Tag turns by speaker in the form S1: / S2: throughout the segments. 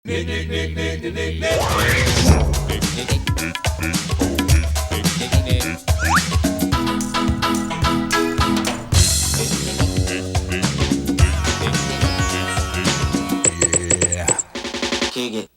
S1: Kick it.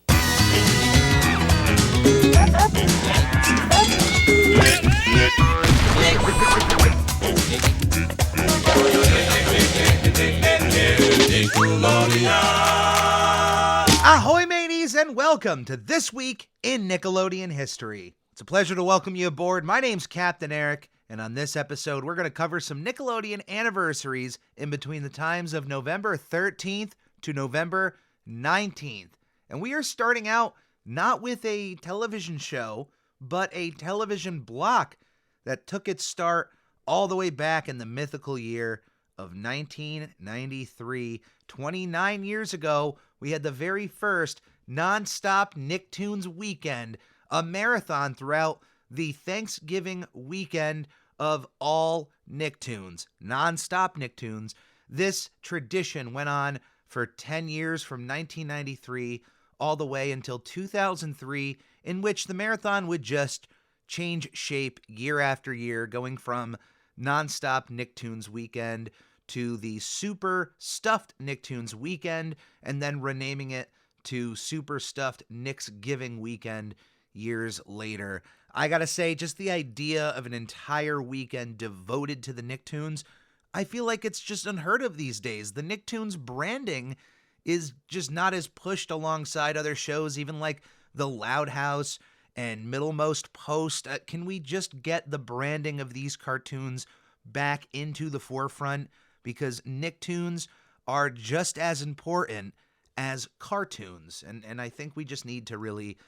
S2: Ahoy, mateys, and welcome to This Week in Nickelodeon History. It's a pleasure to welcome you aboard. My name's Captain Eric, and on this episode, we're going to cover some Nickelodeon anniversaries in between the times of November 13th to November 19th. And we are starting out not with a television show, but a television block that took its start all the way back in the mythical year of 1993. 29 years ago, we had the very first non-stop Nicktoons weekend, a marathon throughout the Thanksgiving weekend of all Nicktoons, non-stop Nicktoons. This tradition went on for 10 years from 1993 all the way until 2003, in which the marathon would just change shape year after year, going from non-stop Nicktoons weekend to the Super Stuffed Nicktoons weekend, and then renaming it to Super Stuffed Nicksgiving weekend years later. I gotta say, just the idea of an entire weekend devoted to the Nicktoons, I feel like it's just unheard of these days. The Nicktoons branding is just not as pushed alongside other shows, even like The Loud House and Middlemost Post. Can we just get the branding of these cartoons back into the forefront? Because Nicktoons are just as important as cartoons. And I think we just need to really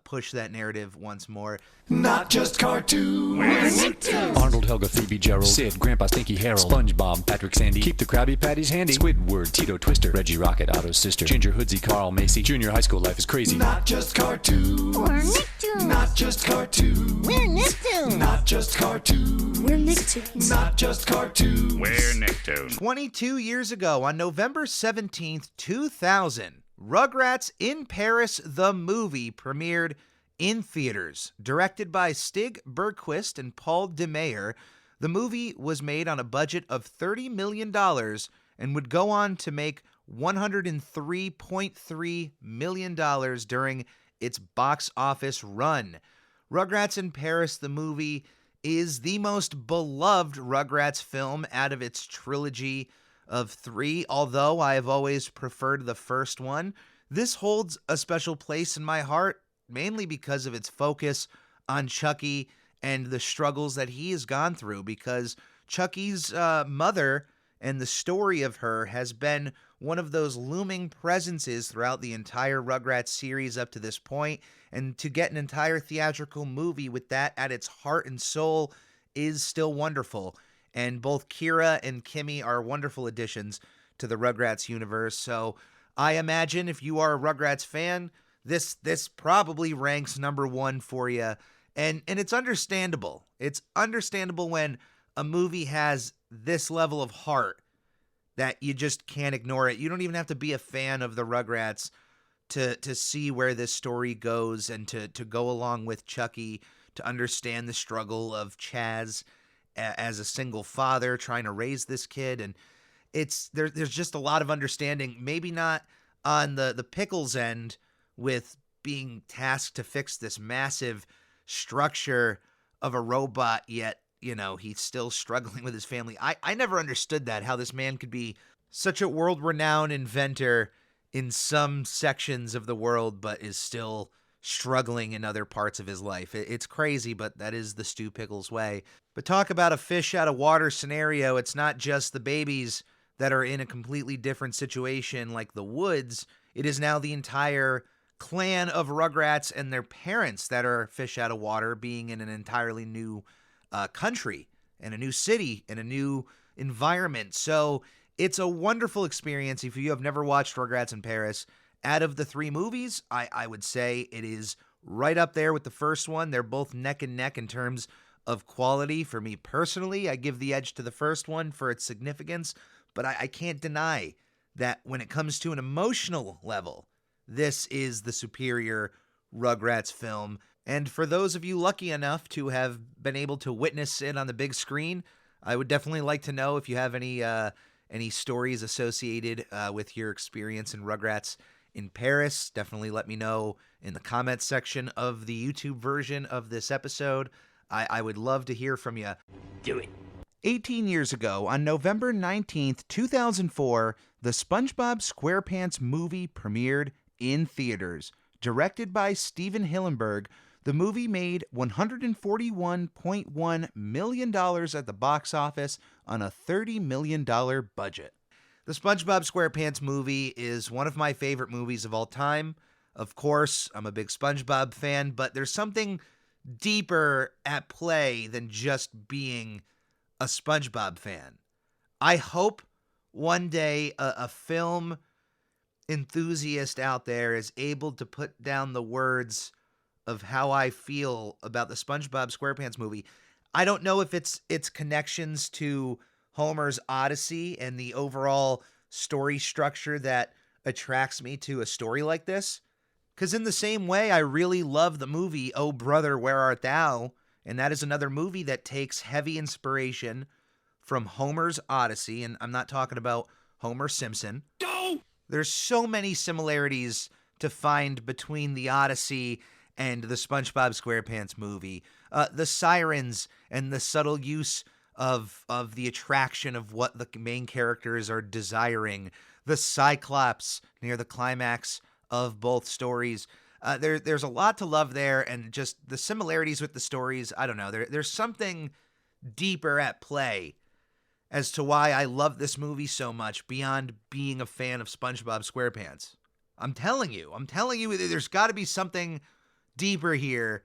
S2: push that narrative once more.
S3: Not just cartoons.
S4: We're Nicktoons.
S3: Arnold, Helga, Phoebe, Gerald, Sid, Grandpa, Stinky, Harold, SpongeBob, Patrick, Sandy, Keep the Krabby Patties handy, Squidward, Tito, Twister, Reggie, Rocket, Otto's sister, Ginger, Hoodsy, Carl, Macy, Junior high school life is crazy. Not just cartoons.
S4: We're Nicktoons.
S3: Not just cartoons.
S4: We're Nicktoons.
S3: Not just cartoons.
S4: We're Nicktoons.
S3: Not just cartoons.
S5: We're Nicktoons.
S2: 22 years ago, on November 17th, 2000, Rugrats in Paris, the movie, premiered in theaters. Directed by Stig Bergquist and Paul DeMeyer, the movie was made on a budget of $30 million and would go on to make $103.3 million during its box office run. Rugrats in Paris, the movie, is the most beloved Rugrats film out of its trilogy of three, although I have always preferred the first one. This holds a special place in my heart, mainly because of its focus on Chucky and the struggles that he has gone through, because Chucky's mother and the story of her has been one of those looming presences throughout the entire Rugrats series up to this point, and to get an entire theatrical movie with that at its heart and soul is still wonderful. And both Kira and Kimmy are wonderful additions to the Rugrats universe. So I imagine if you are a Rugrats fan, this probably ranks number one for you. And it's understandable. It's understandable when a movie has this level of heart that you just can't ignore it. You don't even have to be a fan of the Rugrats to see where this story goes, and to go along with Chucky, to understand the struggle of Chaz as a single father trying to raise this kid. And there's just a lot of understanding, maybe not on the Pickles end with being tasked to fix this massive structure of a robot, yet, you know, he's still struggling with his family. I never understood that, how this man could be such a world-renowned inventor in some sections of the world, but is still struggling in other parts of his life. It's crazy, but that is the Stu Pickles way. But talk about a fish out of water scenario. It's not just the babies that are in a completely different situation like the Woods. It is now the entire clan of Rugrats and their parents that are fish out of water, being in an entirely new country and a new city and a new environment. So it's a wonderful experience. If you have never watched Rugrats in Paris, out of the three movies, I would say it is right up there with the first one. They're both neck and neck in terms of quality. For me personally, I give the edge to the first one for its significance, but I can't deny that when it comes to an emotional level, this is the superior Rugrats film. And for those of you lucky enough to have been able to witness it on the big screen, I would definitely like to know if you have any stories associated with your experience in Rugrats in Paris. Definitely let me know in the comments section of the YouTube version of this episode. I would love to hear from you.
S1: Do it.
S2: 18 years ago, on November 19th, 2004, the SpongeBob SquarePants movie premiered in theaters. Directed by Steven Hillenburg, the movie made $141.1 million at the box office on a $30 million budget. The SpongeBob SquarePants movie is one of my favorite movies of all time. Of course, I'm a big SpongeBob fan, but there's something deeper at play than just being a SpongeBob fan. I hope one day a film enthusiast out there is able to put down the words of how I feel about the SpongeBob SquarePants movie. I don't know if it's connections to Homer's Odyssey and the overall story structure that attracts me to a story like this. Because in the same way, I really love the movie Oh Brother, Where Art Thou? And that is another movie that takes heavy inspiration from Homer's Odyssey. And I'm not talking about Homer Simpson.
S1: Go!
S2: There's so many similarities to find between the Odyssey and the SpongeBob SquarePants movie. The sirens and the subtle use of the attraction of what the main characters are desiring. The Cyclops near the climax of both stories. There's a lot to love there, and just the similarities with the stories. I don't know. There's something deeper at play as to why I love this movie so much beyond being a fan of SpongeBob SquarePants. I'm telling you, there's got to be something deeper here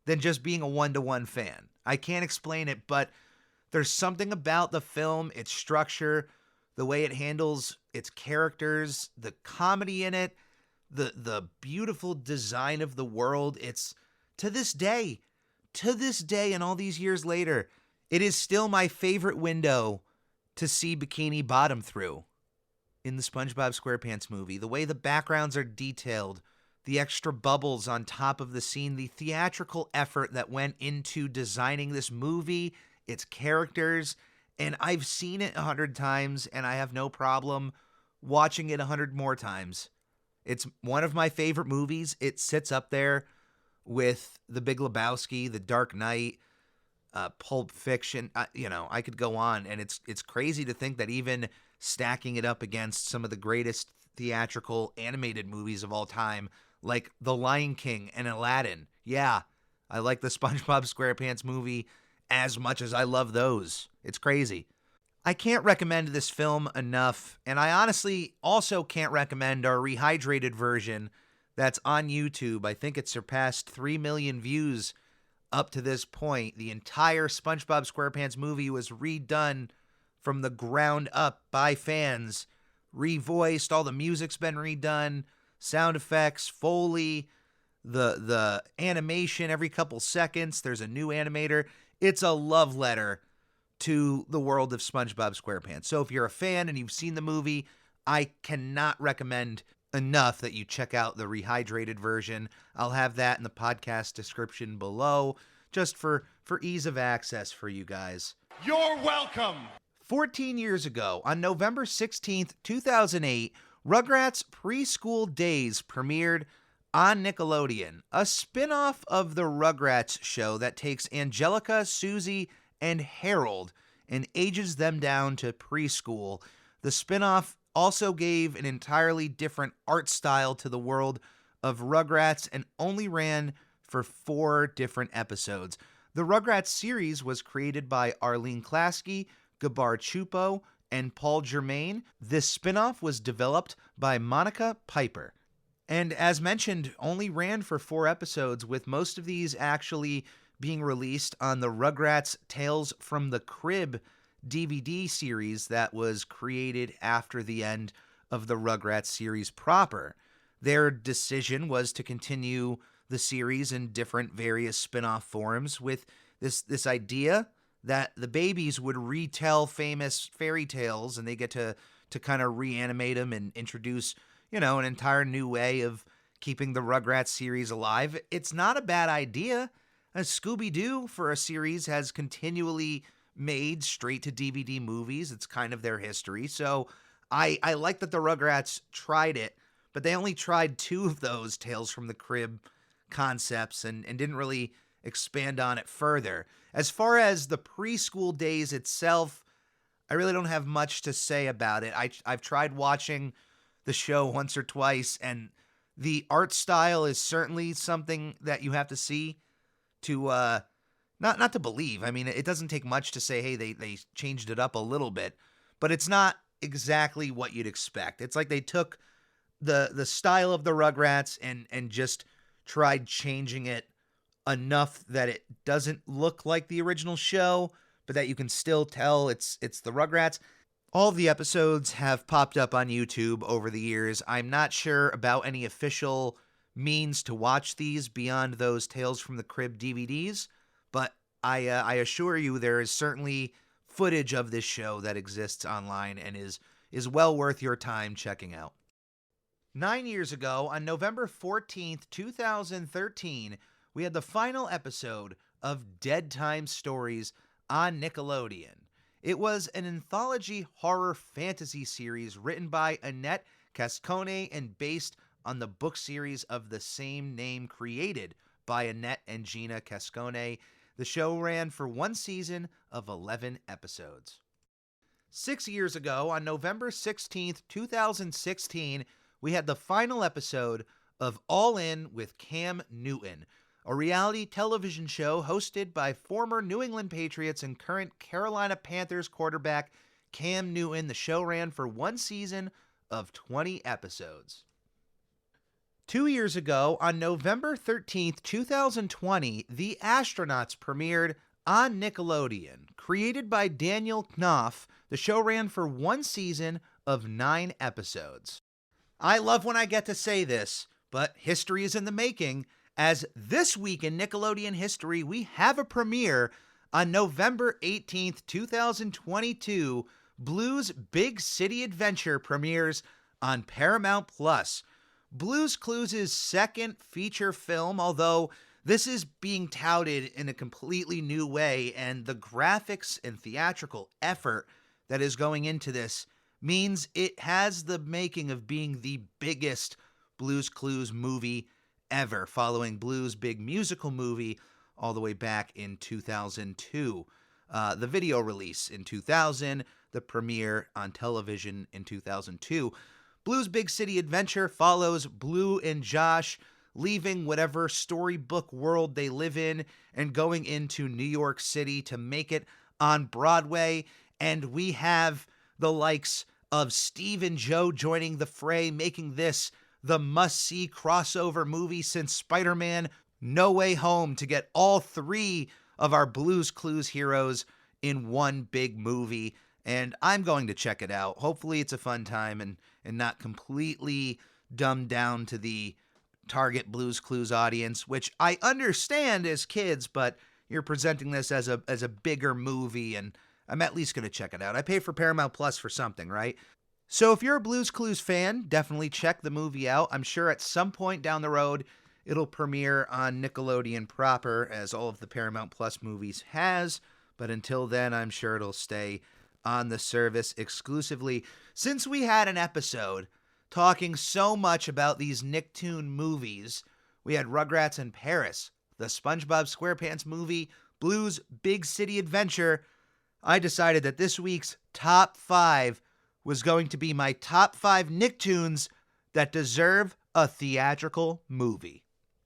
S2: than just being a one-to-one fan. I can't explain it, but there's something about the film, its structure, the way it handles its characters, the comedy in it, the beautiful design of the world. It's to this day, and all these years later, it is still my favorite window to see Bikini Bottom through in the SpongeBob SquarePants movie. The way the backgrounds are detailed, the extra bubbles on top of the scene, the theatrical effort that went into designing this movie, its characters, and I've seen it 100 times, and I have no problem watching it 100 more times. It's one of my favorite movies. It sits up there with The Big Lebowski, The Dark Knight, Pulp Fiction. I could go on, and it's crazy to think that even stacking it up against some of the greatest theatrical animated movies of all time, like The Lion King and Aladdin. Yeah, I like the SpongeBob SquarePants movie as much as I love those. It's crazy. I can't recommend this film enough, and I honestly also can't recommend our rehydrated version that's on YouTube. I think it surpassed 3 million views up to this point. The entire SpongeBob SquarePants movie was redone from the ground up by fans, revoiced, all the music's been redone, sound effects, Foley, the animation every couple seconds, there's a new animator. It's a love letter to the world of SpongeBob SquarePants. So if you're a fan and you've seen the movie, I cannot recommend enough that you check out the rehydrated version. I'll have that in the podcast description below, just for ease of access for you guys.
S1: You're welcome!
S2: 14 years ago, on November 16th, 2008, Rugrats Preschool Days premiered on Nickelodeon, a spin-off of the Rugrats show that takes Angelica, Susie, and Harold and ages them down to preschool. The spin-off also gave an entirely different art style to the world of Rugrats and only ran for 4 different episodes. The Rugrats series was created by Arlene Klasky, Gabar Chupo, and Paul Germain. This spin-off was developed by Monica Piper. And as mentioned, only ran for 4 episodes, with most of these actually being released on the Rugrats Tales from the Crib DVD series that was created after the end of the Rugrats series proper. Their decision was to continue the series in different various spin-off forms with this idea that the babies would retell famous fairy tales, and they get to kind of reanimate them and introduce an entire new way of keeping the Rugrats series alive. It's not a bad idea. Scooby-Doo, for a series, has continually made straight-to-DVD movies. It's kind of their history. So I like that the Rugrats tried it, but they only tried 2 of those Tales from the Crib concepts and didn't really expand on it further. As far as the preschool days itself, I really don't have much to say about it. I've tried watching the show once or twice, and the art style is certainly something that you have to see to not to believe. I mean, it doesn't take much to say, hey, they changed it up a little bit, but it's not exactly what you'd expect. It's like they took the style of the Rugrats and just tried changing it enough that it doesn't look like the original show, but that you can still tell it's the Rugrats. All of the episodes have popped up on YouTube over the years. I'm not sure about any official means to watch these beyond those Tales from the Crib DVDs, but I assure you there is certainly footage of this show that exists online and is well worth your time checking out. 9 years ago, on November 14th, 2013, we had the final episode of Dead Time Stories on Nickelodeon. It was an anthology horror fantasy series written by Annette Cascone and based on the book series of the same name created by Annette and Gina Cascone. The show ran for 1 season of 11 episodes. 6 years ago, on November 16th, 2016, we had the final episode of All In with Cam Newton, a reality television show hosted by former New England Patriots and current Carolina Panthers quarterback Cam Newton. The show ran for 1 season of 20 episodes. 2 years ago, on November 13th, 2020, The Astronauts premiered on Nickelodeon. Created by Daniel Knopf, the show ran for 1 season of 9 episodes. I love when I get to say this, but history is in the making, as this week in Nickelodeon history, we have a premiere on November 18th, 2022. Blue's Big City Adventure premieres on Paramount+. Blue's Clues' second feature film, although this is being touted in a completely new way, and the graphics and theatrical effort that is going into this means it has the making of being the biggest Blue's Clues movie ever, following Blue's big musical movie all the way back in 2002. The video release in 2000, the premiere on television in 2002. Blue's Big City Adventure follows Blue and Josh leaving whatever storybook world they live in and going into New York City to make it on Broadway. And we have the likes of Steve and Joe joining the fray, making this the must-see crossover movie since Spider-Man No Way Home, to get all 3 of our Blue's Clues heroes in one big movie. And I'm going to check it out. Hopefully it's a fun time and not completely dumbed down to the target Blue's Clues audience, which I understand as kids, but you're presenting this as a bigger movie, and I'm at least going to check it out. I pay for Paramount Plus for something, right? So if you're a Blue's Clues fan, definitely check the movie out. I'm sure at some point down the road, it'll premiere on Nickelodeon proper, as all of the Paramount Plus movies has. But until then, I'm sure it'll stay on the service exclusively. Since we had an episode talking so much about these Nicktoon movies, we had Rugrats in Paris, the SpongeBob SquarePants movie, Blue's Big City Adventure. I decided that this week's top 5 was going to be my top 5 Nicktoons that deserve a theatrical movie.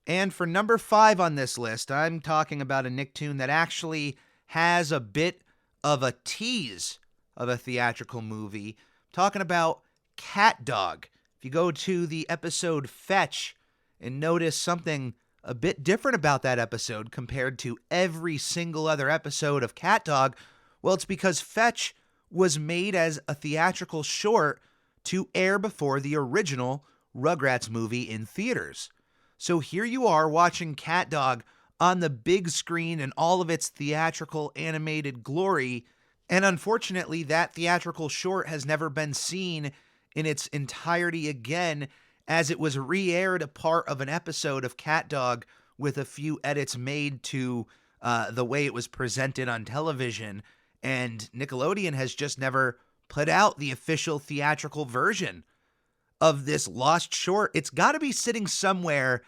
S2: And for number 5 on this list, I'm talking about a Nicktoon that actually has a bit of a tease of a theatrical movie. I'm talking about Cat Dog. If you go to the episode Fetch and notice something a bit different about that episode compared to every single other episode of Cat Dog, well, it's because Fetch was made as a theatrical short to air before the original Rugrats movie in theaters. So here you are watching Cat Dog on the big screen in all of its theatrical animated glory, and unfortunately that theatrical short has never been seen in its entirety again, as it was re-aired a part of an episode of Cat Dog with a few edits made to the way it was presented on television. And Nickelodeon has just never put out the official theatrical version of this lost short. It's got to be sitting somewhere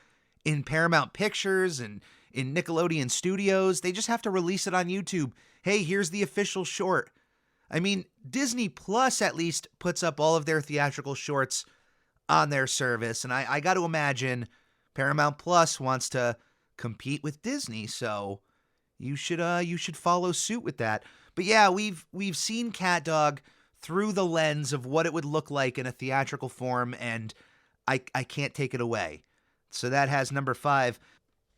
S2: in Paramount Pictures and in Nickelodeon Studios. They just have to release it on YouTube. Hey, here's the official short. I mean, Disney Plus at least puts up all of their theatrical shorts on their service, and I got to imagine Paramount Plus wants to compete with Disney, so you should follow suit with that. But yeah, we've seen Cat Dog through the lens of what it would look like in a theatrical form, and I can't take it away. So that has number 5.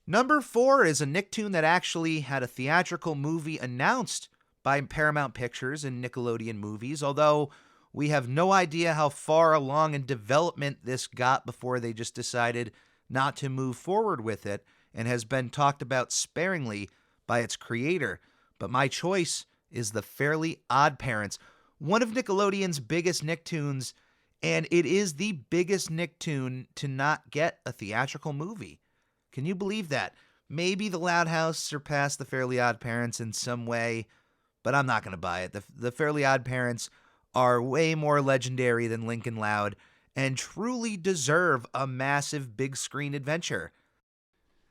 S2: Number 4 is a Nicktoon that actually had a theatrical movie announced by Paramount Pictures and Nickelodeon Movies, although we have no idea how far along in development this got before they just decided not to move forward with it, and has been talked about sparingly by its creator. But my choice is The Fairly Odd Parents, one of Nickelodeon's biggest Nicktoons, and it is the biggest Nicktoon to not get a theatrical movie. Can you believe that? Maybe The Loud House surpassed The Fairly Odd Parents in some way, but I'm not going to buy it. The Fairly Odd Parents are way more legendary than Lincoln Loud and truly deserve a massive big screen adventure.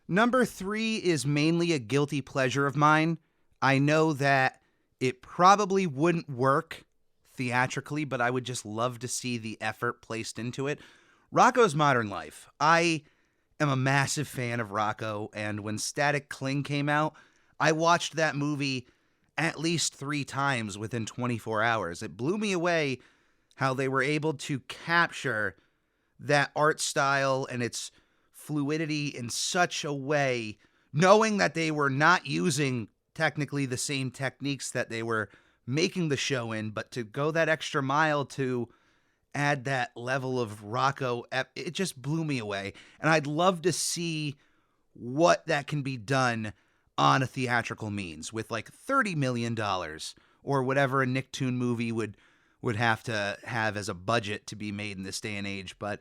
S2: Number 3 is mainly a guilty pleasure of mine. I know that it probably wouldn't work theatrically, but I would just love to see the effort placed into it. Rocko's Modern Life. I am a massive fan of Rocko, and when Static Cling came out, I watched that movie at least 3 times within 24 hours. It blew me away how they were able to capture that art style and its fluidity in such a way, knowing that they were not using technically the same techniques that they were making the show in, but to go that extra mile to add that level of Rocko, it just blew me away. And I'd love to see what that can be done on a theatrical means with like $30 million or whatever a Nicktoon movie would have to have as a budget to be made in this day and age. But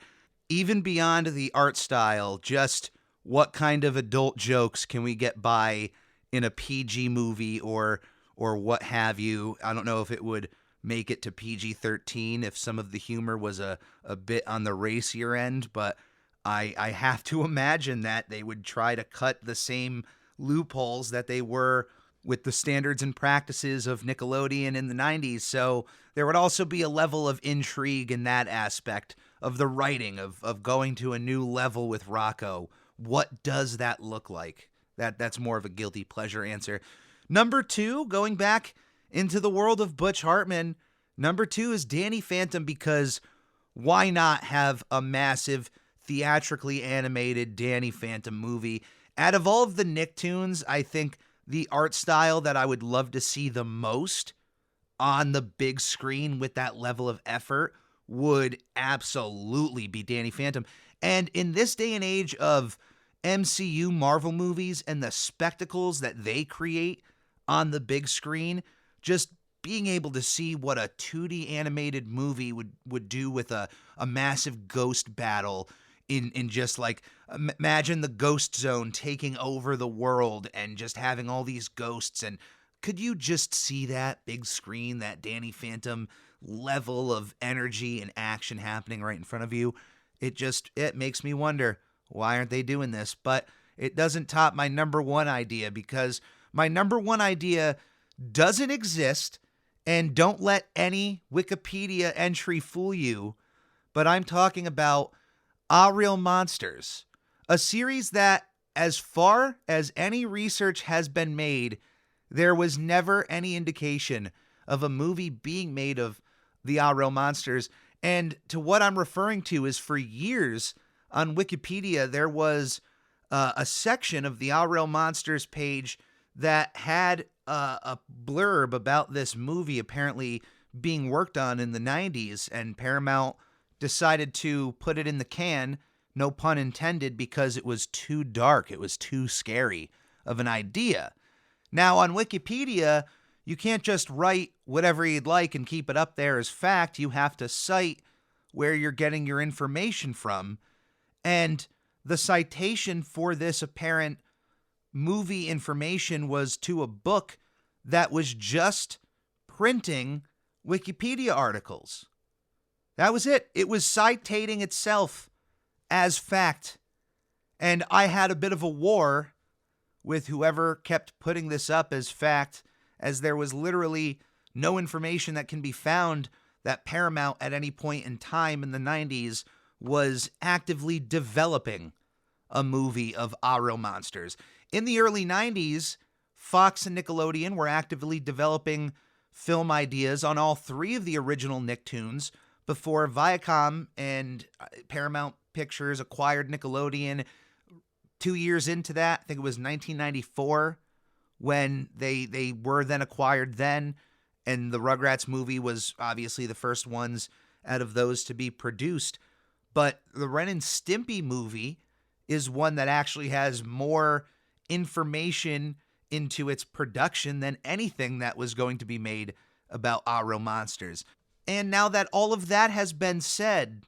S2: even beyond the art style, just what kind of adult jokes can we get by in a PG movie or what have you? I don't know if it would make it to PG-13 if some of the humor was a bit on the racier end, but I have to imagine that they would try to cut the same loopholes that they were with the standards and practices of Nickelodeon in the 90s. So there would also be a level of intrigue in that aspect of the writing, of going to a new level with Rocko. What does that look like? That's more of a guilty pleasure answer. Number 2, going back into the world of Butch Hartman, number 2 is Danny Phantom, because why not have a massive theatrically animated Danny Phantom movie? Out of all of the Nicktoons, I think the art style that I would love to see the most on the big screen with that level of effort would absolutely be Danny Phantom. And in this day and age of MCU Marvel movies and the spectacles that they create on the big screen, just being able to see what a 2D animated movie would do with a massive ghost battle in just like, imagine the Ghost Zone taking over the world and just having all these ghosts. And could you just see that big screen, that Danny Phantom level of energy and action happening right in front of you? It makes me wonder, why aren't they doing this? But it doesn't top my number 1 idea, because my number 1 idea doesn't exist, and don't let any Wikipedia entry fool you, but I'm talking about Ah Real Monsters, a series that, as far as any research has been made, there was never any indication of a movie being made of the Ah Real Monsters. And to what I'm referring to is, for years on Wikipedia, there was a section of the Ah Real Monsters page that had a blurb about this movie apparently being worked on in the 90s, and Paramount decided to put it in the can, no pun intended, because it was too dark, it was too scary of an idea. Now, on Wikipedia, you can't just write whatever you'd like and keep it up there as fact. You have to cite where you're getting your information from. And the citation for this apparent movie information was to a book that was just printing Wikipedia articles. That was it. It was citating itself as fact. And I had a bit of a war with whoever kept putting this up as fact, as there was literally no information that can be found that Paramount at any point in time in the 90s was actively developing a movie of Our Real Monsters. In the early 90s, Fox and Nickelodeon were actively developing film ideas on all three of the original Nicktoons before Viacom and Paramount Pictures acquired Nickelodeon 2 years into that. I think it was 1994 when they were then acquired then, and the Rugrats movie was obviously the first ones out of those to be produced. But the Ren and Stimpy movie is one that actually has more information into its production than anything that was going to be made about Our Real Monsters. And now that all of that has been said,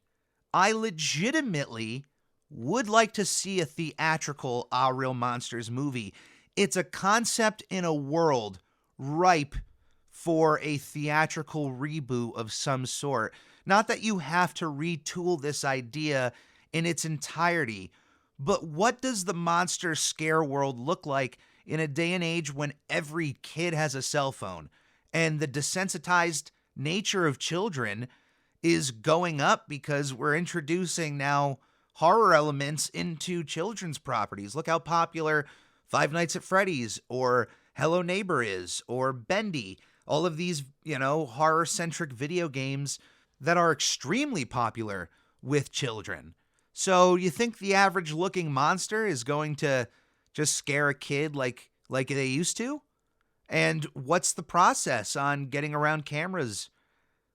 S2: I legitimately would like to see a theatrical Our Real Monsters movie. It's a concept in a world ripe for a theatrical reboot of some sort. Not that you have to retool this idea in its entirety, but what does the monster scare world look like in a day and age when every kid has a cell phone and the desensitized nature of children is going up because we're introducing now horror elements into children's properties? Look how popular Five Nights at Freddy's or Hello Neighbor is, or Bendy. All of these, horror-centric video games that are extremely popular with children. So you think the average-looking monster is going to just scare a kid like they used to? And what's the process on getting around cameras?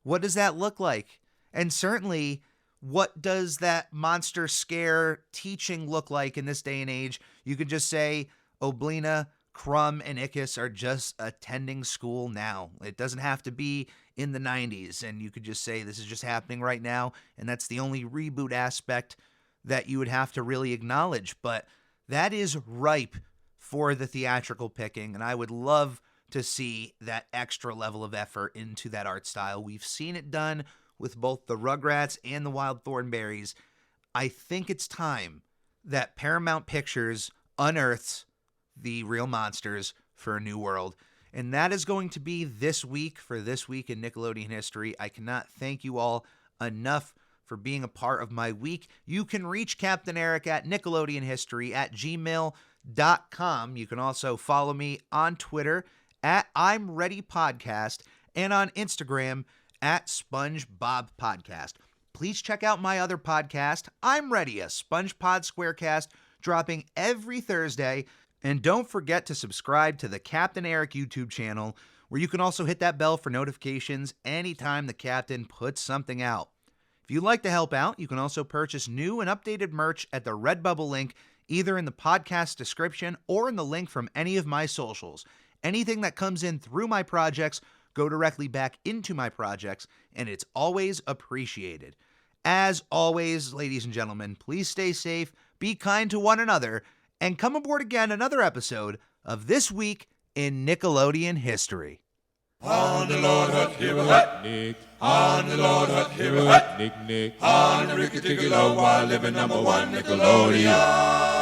S2: What does that look like? And certainly, what does that monster scare teaching look like in this day and age? You could just say, Oblina, Crumb, and Ickis are just attending school now. It doesn't have to be in the 90s, and you could just say this is just happening right now, and that's the only reboot aspect that you would have to really acknowledge. But that is ripe for the theatrical picking, and I would love to see that extra level of effort into that art style. We've seen it done with both the Rugrats and the Wild Thornberrys. I think it's time that Paramount Pictures unearths the real monsters for a new world. And that is going to be this week for This Week in Nickelodeon History. I cannot thank you all enough for being a part of my week. You can reach Captain Eric at nickelodeonhistory@gmail.com. You can also follow me on Twitter at I'm Ready Podcast and on Instagram at SpongeBob Podcast. Please check out my other podcast, I'm Ready, a SpongePod Squarecast, dropping every Thursday. And don't forget to subscribe to the Captain Eric YouTube channel, where you can also hit that bell for notifications anytime the Captain puts something out. If you'd like to help out, you can also purchase new and updated merch at the Redbubble link, either in the podcast description or in the link from any of my socials. Anything that comes in through my projects go directly back into my projects, and it's always appreciated. As always, ladies and gentlemen, please stay safe, be kind to one another, and come aboard again another episode of This Week in Nickelodeon History.
S5: On the Lord Hut, here a hut, Nick. On the Lord Hut, here a hut, Nick, Nick. On the Ricky Tickle, while living #1 Nickelodeon.